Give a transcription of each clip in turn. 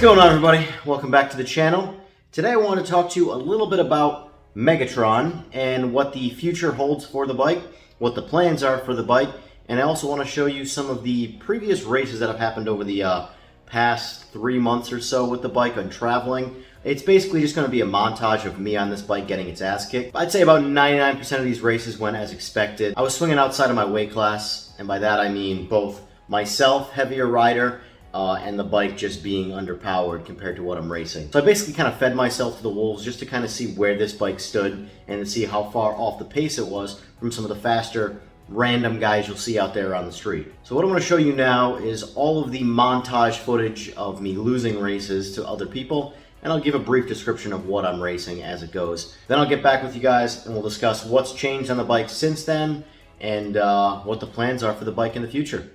going on, everybody? Welcome back to the channel. Today I want to talk to you a little bit about Megatron and what the future holds for the bike, what the plans are for the bike, and I also want to show you some of the previous races that have happened over the past 3 months or so with the bike and traveling. It's basically just going to be a montage of me on this bike getting its ass kicked. I'd say about 99% of these races went as expected. I was swinging outside of my weight class, and by that I mean both myself, heavier rider, and the bike just being underpowered compared to what I'm racing. So I basically kind of fed myself to the wolves just to kind of see where this bike stood and to see how far off the pace it was from some of the faster random guys you'll see out there on the street. So what I'm going to show you now is all of the montage footage of me losing races to other people, and I'll give a brief description of what I'm racing as it goes. Then I'll get back with you guys and we'll discuss what's changed on the bike since then and what the plans are for the bike in the future.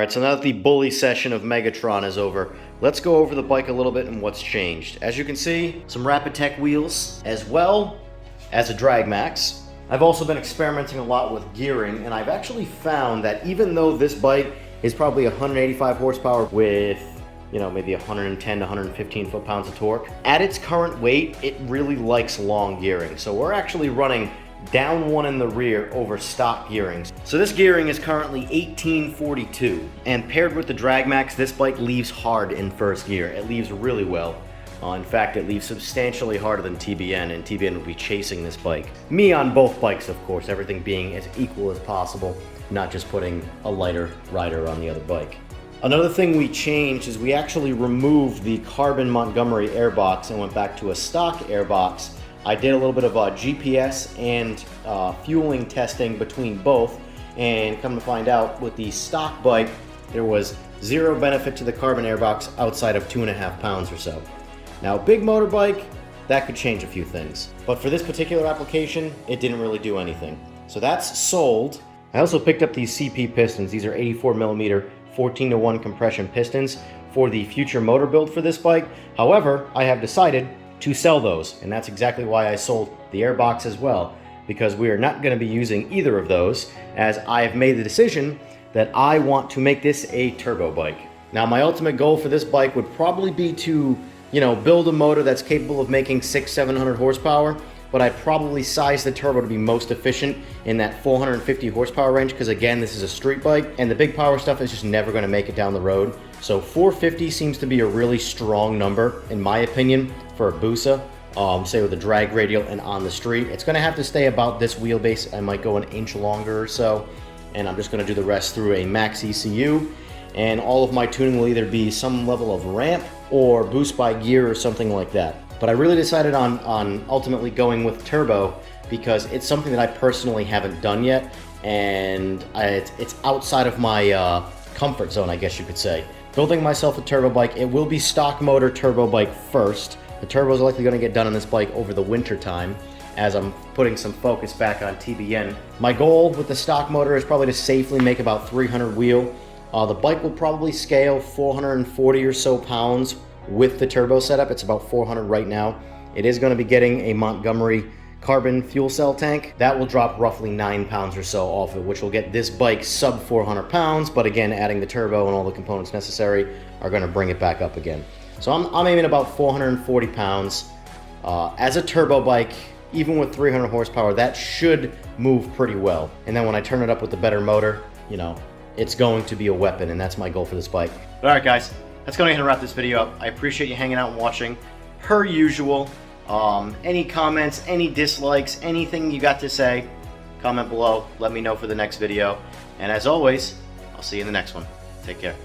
Alright, so now that the bully session of Megatron is over, let's go over the bike a little bit and what's changed. As you can see, some Rapid Tech wheels, as well as a drag max. I've also been experimenting a lot with gearing, and I've actually found that even though this bike is probably 185 horsepower with, you know, maybe 110 to 115 foot-pounds of torque, at its current weight, it really likes long gearing. So we're actually running down one in the rear over stock gearings. So this gearing is currently 1842, and paired with the drag max, this bike leaves hard in first gear. It leaves really well. In fact, it leaves substantially harder than TBN, and TBN will be chasing this bike. Me on both bikes, of course, everything being as equal as possible, not just putting a lighter rider on the other bike. Another thing we changed is we actually removed the carbon Montgomery airbox and went back to a stock airbox. I did a little bit of GPS and fueling testing between both, and come to find out with the stock bike, there was zero benefit to the carbon airbox outside of 2.5 pounds or so. Now, a big motorbike, that could change a few things. But for this particular application, it didn't really do anything. So that's sold. I also picked up these CP pistons. These are 84 millimeter, 14:1 compression pistons for the future motor build for this bike. However, I have decided to sell those, and that's exactly why I sold the airbox as well, because we are not going to be using either of those, as I have made the decision that I want to make this a turbo bike. Now, my ultimate goal for this bike would probably be to, you know, build a motor that's capable of making 600-700 horsepower, but I'd probably size the turbo to be most efficient in that 450 horsepower range, because again, this is a street bike, and the big power stuff is just never going to make it down the road. So 450 seems to be a really strong number, in my opinion, for a Busa, say with a drag radial and on the street. It's going to have to stay about this wheelbase. I might go an inch longer or so, and I'm just going to do the rest through a max ECU, and all of my tuning will either be some level of ramp or boost by gear or something like that. But I really decided on ultimately going with turbo because it's something that I personally haven't done yet, and it's outside of my comfort zone, I guess you could say. Building myself a turbo bike, it will be stock motor turbo bike first. The turbo is likely going to get done on this bike over the winter time, as I'm putting some focus back on TBN. My goal with the stock motor is probably to safely make about 300 wheel. The bike will probably scale 440 or so pounds with the turbo setup. It's about 400 right now. It is going to be getting a Montgomery carbon fuel cell tank. That will drop roughly 9 pounds or so off it, which will get this bike sub 400 pounds, but again, adding the turbo and all the components necessary are going to bring it back up again. So I'm aiming about 440 pounds. As a turbo bike, even with 300 horsepower, that should move pretty well. And then when I turn it up with the better motor, you know, it's going to be a weapon, and that's my goal for this bike. All right, guys, let's go ahead and wrap this video up. I appreciate you hanging out and watching. Per usual, any comments, any dislikes, anything you got to say, comment below. Let me know for the next video. And as always, I'll see you in the next one. Take care.